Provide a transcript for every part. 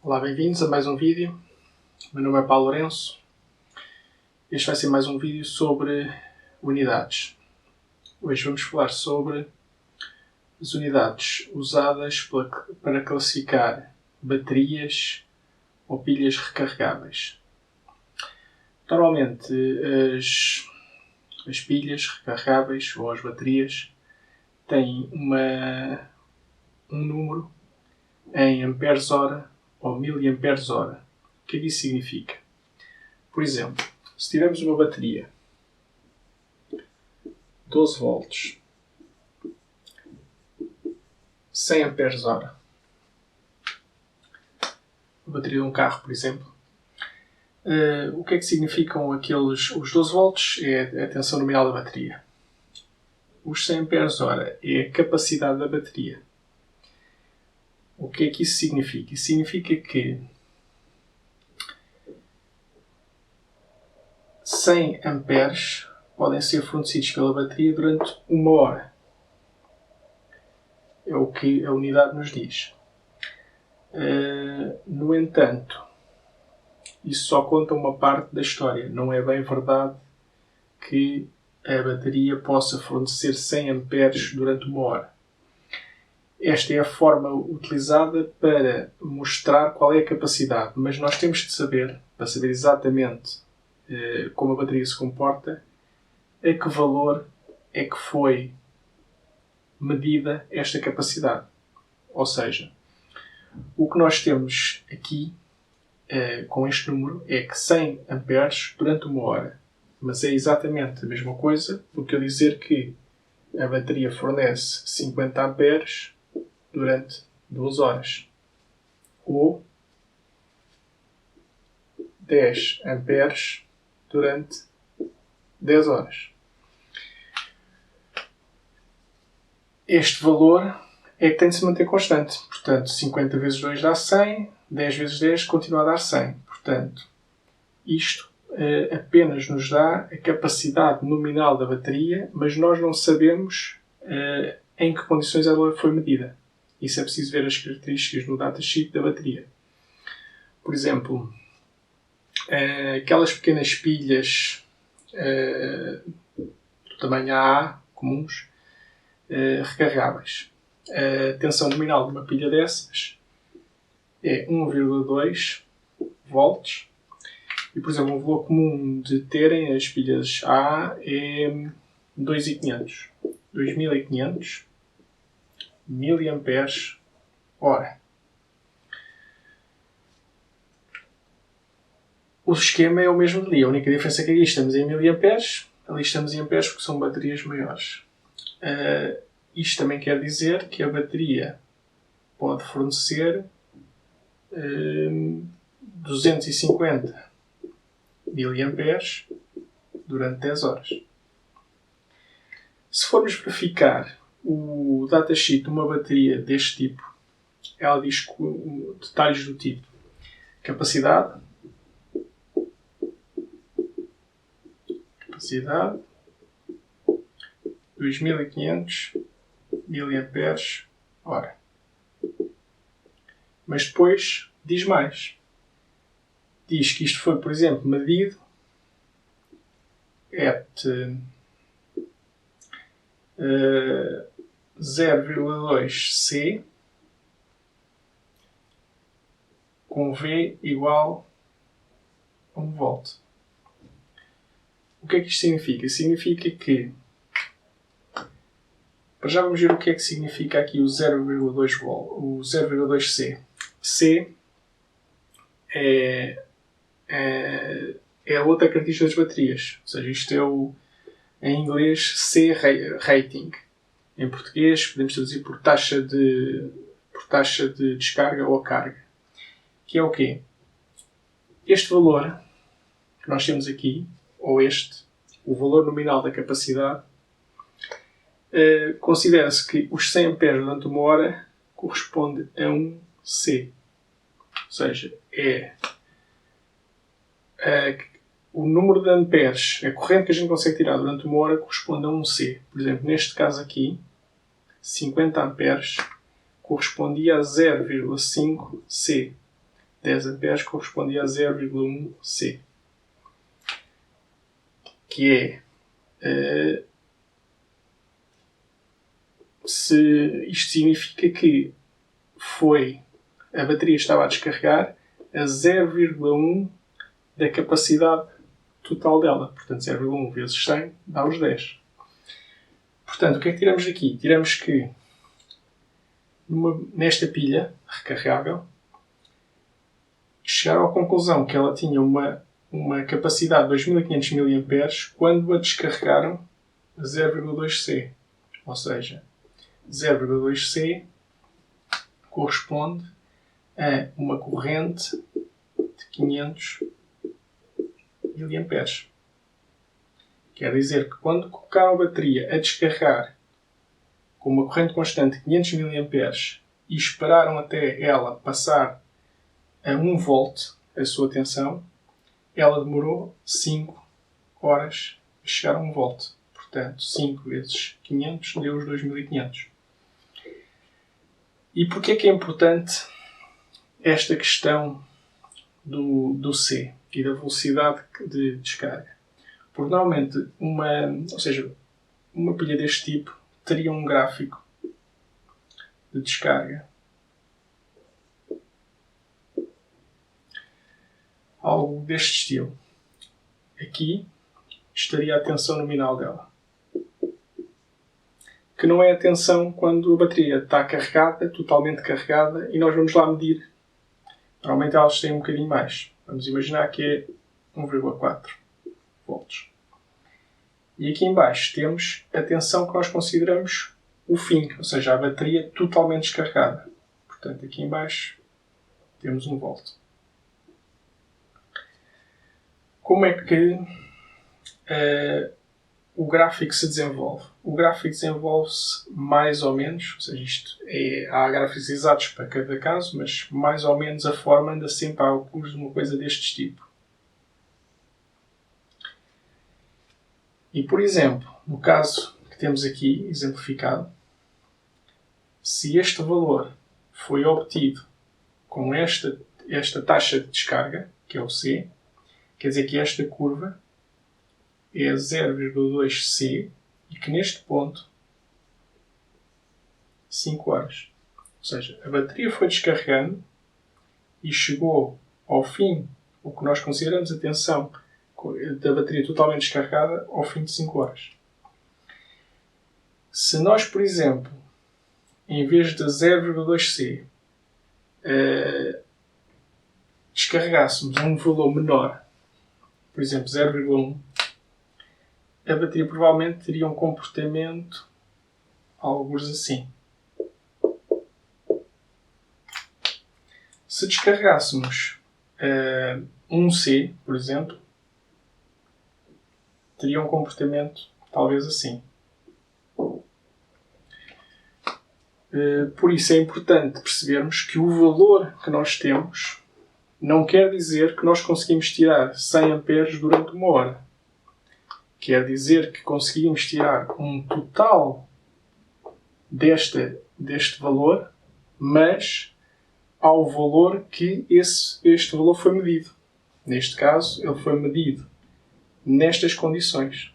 Olá, bem-vindos a mais um vídeo. Meu nome é Paulo Lourenço. Este vai ser mais um vídeo sobre unidades. Hoje vamos falar sobre as unidades usadas para classificar baterias ou pilhas recarregáveis. Normalmente as pilhas recarregáveis ou as baterias têm um número em amperes-hora ou miliamperes-hora. O que é que isso significa? Por exemplo, se tivermos uma bateria 12 volts, 100 amperes-hora, a bateria de um carro, por exemplo, o que é que significam os 12 volts? É a tensão nominal da bateria. Os 100 amperes-hora é a capacidade da bateria. O que é que isso significa? Isso significa que 100 amperes podem ser fornecidos pela bateria durante 1 hora. É o que a unidade nos diz. No entanto, isso só conta uma parte da história. Não é bem verdade que a bateria possa fornecer 100 amperes durante 1 hora. Esta é a forma utilizada para mostrar qual é a capacidade, mas nós temos de saber, para saber exatamente como a bateria se comporta, a que valor é que foi medida esta capacidade. Ou seja, o que nós temos aqui com este número é que 100 amperes durante 1 hora. Mas é exatamente a mesma coisa do que eu dizer que a bateria fornece 50 amperes durante 2 horas. Ou 10 amperes durante 10 horas. Este valor é que tem de se manter constante. Portanto, 50 vezes 2 dá 100, 10 vezes 10 continua a dar 100. Portanto, isto apenas nos dá a capacidade nominal da bateria, mas nós não sabemos em que condições ela foi medida. Isso é preciso ver as características no datasheet da bateria. Por exemplo, aquelas pequenas pilhas do tamanho AA, comuns, recarregáveis. A tensão nominal de uma pilha dessas é 1,2 volts. E, por exemplo, um valor comum de terem as pilhas AA é 2.500. 2.500 miliamperes hora. O esquema é o mesmo ali. A única diferença é que aqui estamos em miliamperes, ali estamos em amperes porque são baterias maiores. Isto também quer dizer que a bateria pode fornecer 250 miliamperes durante 10 horas. Se formos verificar o datasheet de uma bateria deste tipo, ela diz detalhes do tipo capacidade 2.500 miliamperes hora. Mas depois diz mais. Diz que isto foi, por exemplo, medido at 0,2 C com V igual a 1 volt. O que é que isto significa? Significa que, para já vamos ver o que é que significa aqui o 0,2 volt, o 0,2 C. C é a outra característica das baterias. Ou seja, isto é em inglês C rating. Em português podemos traduzir por taxa de descarga ou carga. Que é o quê? Este valor que nós temos aqui, ou o valor nominal da capacidade, considera-se que os 100 amperes durante 1 hora corresponde a 1 C. Ou seja, o número de amperes, a corrente que a gente consegue tirar durante 1 hora corresponde a 1 C. Por exemplo, neste caso aqui, 50 amperes correspondia a 0,5 C. 10 amperes correspondia a 0,1 C. Que é... isto significa que a bateria estava a descarregar a 0,1 da capacidade total dela. Portanto, 0,1 vezes 100 dá os 10. Portanto, o que é que tiramos daqui? Tiramos que nesta pilha recarregável chegaram à conclusão que ela tinha uma capacidade de 2500 mAh quando a descarregaram a 0,2 C. Ou seja, 0,2 C corresponde a uma corrente de 500 mA. Quer dizer que quando colocaram a bateria a descarregar com uma corrente constante de 500 mA e esperaram até ela passar a 1 volt a sua tensão, ela demorou 5 horas a chegar a 1 volt. Portanto, 5 vezes 500 deu os 2500. E porquê é que é importante esta questão do C e da velocidade de descarga? Porque normalmente uma pilha deste tipo teria um gráfico de descarga algo deste estilo. Aqui estaria a tensão nominal dela, que não é a tensão quando a bateria está carregada, totalmente carregada, e nós vamos lá medir. Normalmente elas têm um bocadinho mais. Vamos imaginar que é 1,4 volts. E aqui em baixo temos a tensão que nós consideramos o fim, ou seja, a bateria totalmente descarregada. Portanto, aqui em baixo temos 1 volt. Como é que o gráfico se desenvolve? O gráfico desenvolve-se mais ou menos, ou seja, há gráficos exatos para cada caso, mas mais ou menos a forma anda sempre a alguns de uma coisa deste tipo. E, por exemplo, no caso que temos aqui exemplificado, se este valor foi obtido com esta taxa de descarga, que é o C, quer dizer que esta curva é 0,2 C e que neste ponto 5 horas. Ou seja, a bateria foi descarregando e chegou ao fim, o que nós consideramos a tensão da bateria totalmente descarregada, ao fim de 5 horas. Se nós, por exemplo, em vez de 0,2 C, descarregássemos um valor menor, por exemplo 0,1, a bateria provavelmente teria um comportamento alguns assim. Se descarregássemos 1C, por exemplo, teria um comportamento talvez assim. Por isso é importante percebermos que o valor que nós temos não quer dizer que nós conseguimos tirar 100 amperes durante 1 hora. Quer dizer que conseguimos tirar um total deste valor, mas ao valor que este valor foi medido. Neste caso, ele foi medido nestas condições.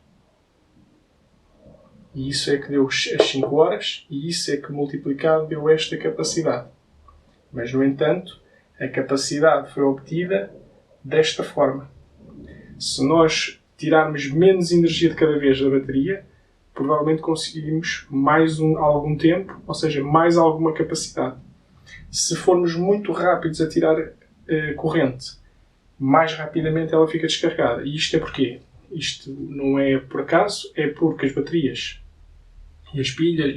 E isso é que deu as 5 horas, e isso é que multiplicado deu esta capacidade. Mas, no entanto, a capacidade foi obtida desta forma. Se nós tirarmos menos energia de cada vez da bateria, provavelmente conseguimos mais algum tempo, ou seja, mais alguma capacidade. Se formos muito rápidos a tirar corrente, mais rapidamente ela fica descarregada. E isto é porquê? Isto não é por acaso, é porque as baterias e as pilhas,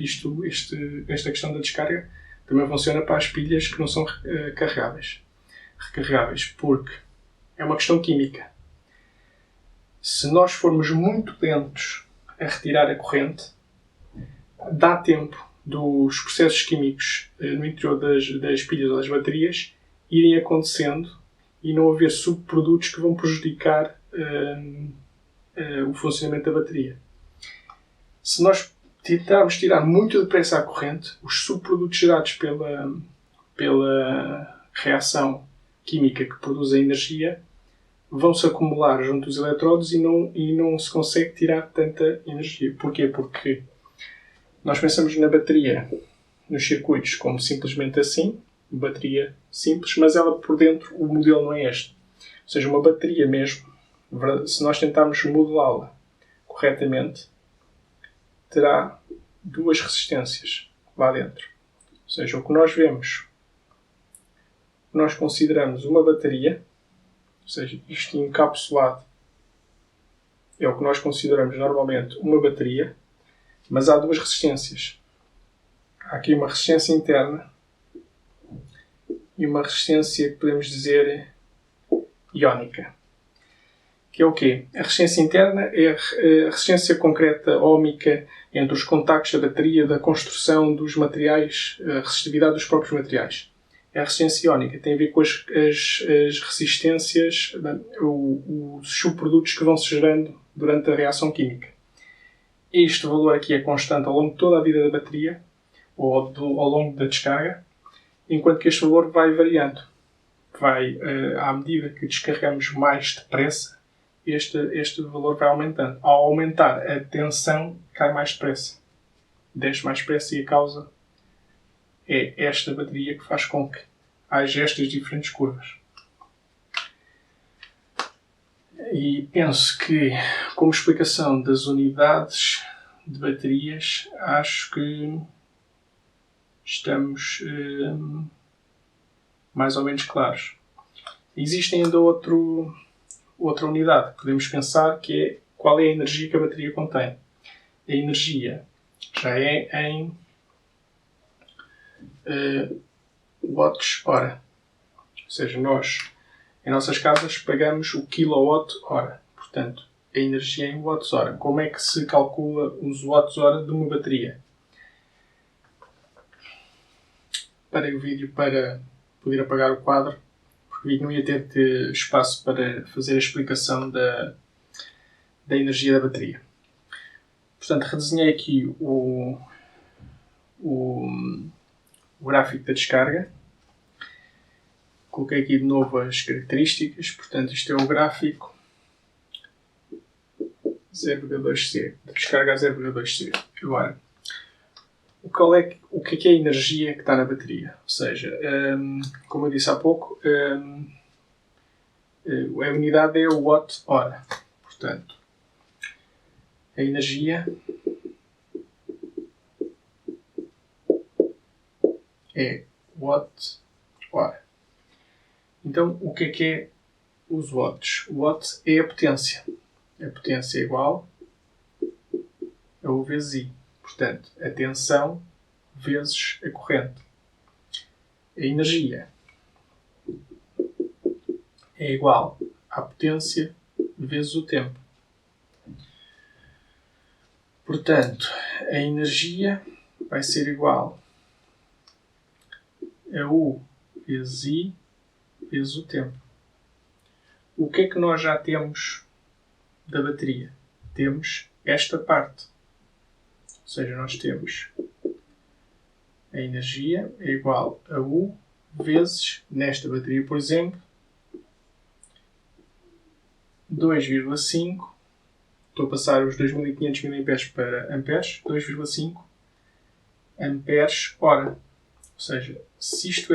esta questão da descarga, também funciona para as pilhas que não são recarregáveis, porque é uma questão química. Se nós formos muito lentos a retirar a corrente, dá tempo dos processos químicos no interior das pilhas ou das baterias irem acontecendo e não haver subprodutos que vão prejudicar o funcionamento da bateria. Se nós tentarmos tirar muito depressa a corrente, os subprodutos gerados pela reação química que produz a energia vão-se acumular junto dos eletrodos e não se consegue tirar tanta energia. Porquê? Porque nós pensamos na bateria, nos circuitos, como simplesmente assim, bateria simples, mas ela por dentro, o modelo não é este. Ou seja, uma bateria mesmo, se nós tentarmos modelá-la corretamente, terá duas resistências lá dentro. Ou seja, o que nós vemos, nós consideramos uma bateria, ou seja, isto encapsulado é o que nós consideramos normalmente uma bateria, mas há duas resistências. Há aqui uma resistência interna e uma resistência que podemos dizer iónica. Que é o quê? A resistência interna é a resistência concreta óhmica entre os contactos da bateria, da construção dos materiais, a resistividade dos próprios materiais. A resistência iónica tem a ver com as resistências, os subprodutos que vão se gerando durante a reação química. Este valor aqui é constante ao longo de toda a vida da bateria, ou ao longo da descarga, enquanto que este valor vai variando. À medida que descarregamos mais depressa, este valor vai aumentando. Ao aumentar, a tensão cai mais depressa. Desce mais depressa e a causa é esta bateria que faz com que haja estas diferentes curvas. E penso que, como explicação das unidades de baterias, acho que estamos mais ou menos claros. Existe ainda outra unidade que podemos pensar, que é qual é a energia que a bateria contém. A energia já é em watts-hora. Ou seja, nós, em nossas casas, pagamos o quilowatt-hora. Portanto, a energia em watts-hora. Como é que se calcula os watts-hora de uma bateria? Parei o vídeo para poder apagar o quadro, porque vi que não ia ter espaço para fazer a explicação da energia da bateria. Portanto, redesenhei aqui o gráfico da descarga. Coloquei aqui de novo as características. Portanto, isto é o gráfico 0,2C, da descarga a 0,2C. Agora, o que é a energia que está na bateria? Ou seja, como eu disse há pouco, a unidade é o watt-hora. Portanto, a energia é watt-hora. Então, o que é os watts? O watt é a potência. A potência é igual a U vezes I. Portanto, a tensão vezes a corrente. A energia é igual à potência vezes o tempo. Portanto, a energia vai ser igual a U vezes I vezes o tempo. O que é que nós já temos da bateria? Temos esta parte. Ou seja, nós temos a energia é igual a U vezes, nesta bateria, por exemplo, 2,5. Estou a passar os 2500 mA para amperes, 2,5 amperes hora. Ou seja, se isto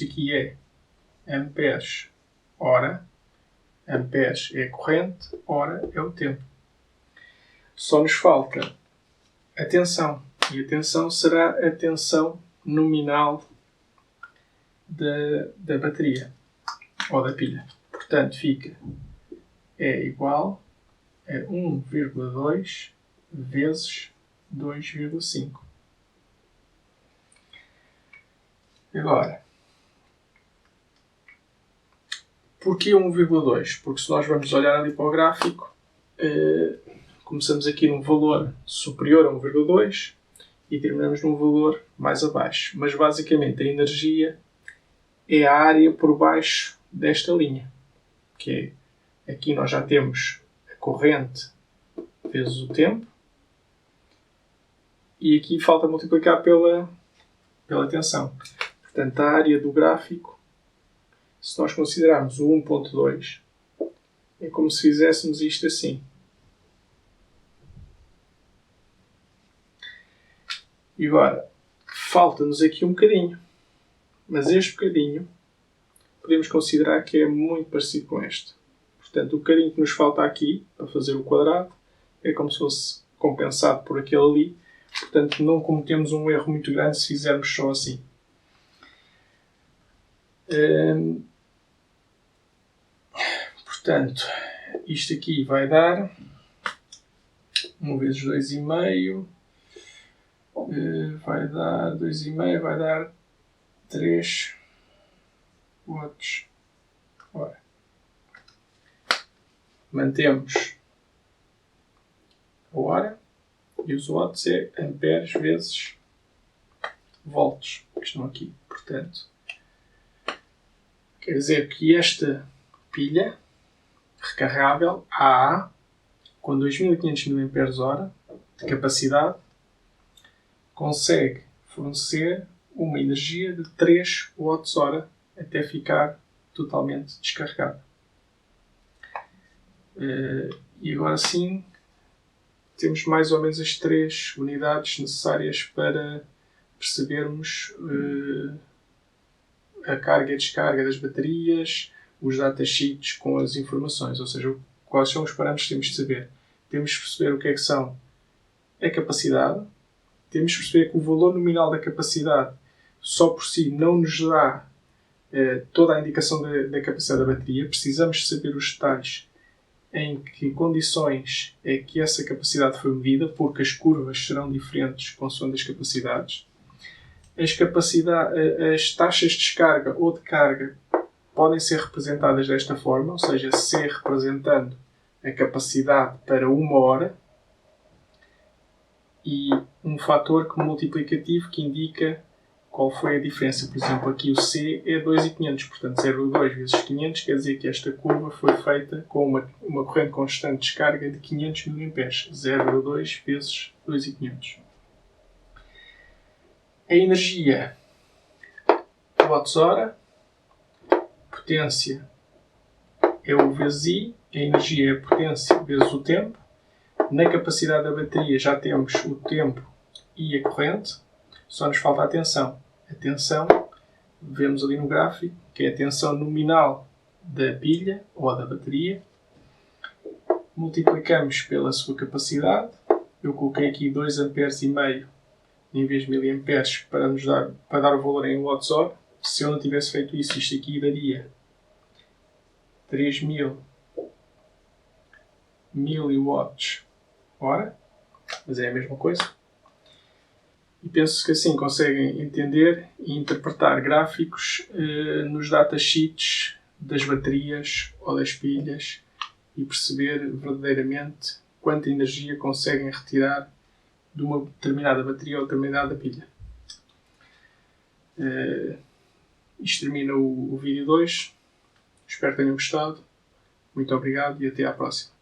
aqui é amperes hora, amperes é a corrente, hora é o tempo. Só nos falta a tensão. E a tensão será a tensão nominal da bateria ou da pilha. Portanto, fica é igual a 1,2 vezes 2,5. Agora, porquê 1,2? Porque se nós vamos olhar ali para o gráfico, começamos aqui num valor superior a 1,2 e terminamos num valor mais abaixo. Mas basicamente a energia é a área por baixo desta linha. Que é, aqui nós já temos a corrente vezes o tempo. E aqui falta multiplicar pela tensão. Portanto, a área do gráfico Se nós considerarmos o 1.2, é como se fizéssemos isto assim. E agora, falta-nos aqui um bocadinho. Mas este bocadinho, podemos considerar que é muito parecido com este. Portanto, o bocadinho que nos falta aqui, para fazer o quadrado, é como se fosse compensado por aquele ali. Portanto, não cometemos um erro muito grande se fizermos só assim. Portanto, isto aqui vai dar 1 vezes 2,5, vai dar 2,5, vai dar 3 watts. Ora, mantemos a hora e os watts é amperes vezes volts que estão aqui. Portanto, quer dizer que esta pilha recarregável AA com 2500 mAh de capacidade consegue fornecer uma energia de 3 Wh até ficar totalmente descarregada. E agora sim temos mais ou menos as 3 unidades necessárias para percebermos a carga e descarga das baterias, os datasheets com as informações, ou seja, quais são os parâmetros que temos de saber. Temos de perceber o que é que são a capacidade, temos de perceber que o valor nominal da capacidade só por si não nos dá toda a indicação da capacidade da bateria. Precisamos saber os detalhes em que condições é que essa capacidade foi medida, porque as curvas serão diferentes consoante as capacidades. As taxas de descarga ou de carga podem ser representadas desta forma, ou seja, C representando a capacidade para 1 hora e um fator multiplicativo que indica qual foi a diferença. Por exemplo, aqui o C é 2,500, portanto 0,2 vezes 500 quer dizer que esta curva foi feita com uma corrente constante de descarga de 500 mA, 0,2 vezes 2,500. A energia watts-hora, potência é o vezes I, a energia é a potência vezes o tempo. Na capacidade da bateria já temos o tempo e a corrente, só nos falta a tensão. A tensão, vemos ali no gráfico, que é a tensão nominal da pilha ou da bateria. Multiplicamos pela sua capacidade. Eu coloquei aqui 2,5 A em vez de miliamperes para dar o valor em watts-hora. Se eu não tivesse feito isso, isto aqui daria 3000 miliwatts-hora, mas é a mesma coisa. E penso que assim conseguem entender e interpretar gráficos nos datasheets das baterias ou das pilhas e perceber verdadeiramente quanta energia conseguem retirar de uma determinada bateria ou determinada pilha. Isto termina o vídeo 2. Espero que tenham gostado. Muito obrigado e até à próxima.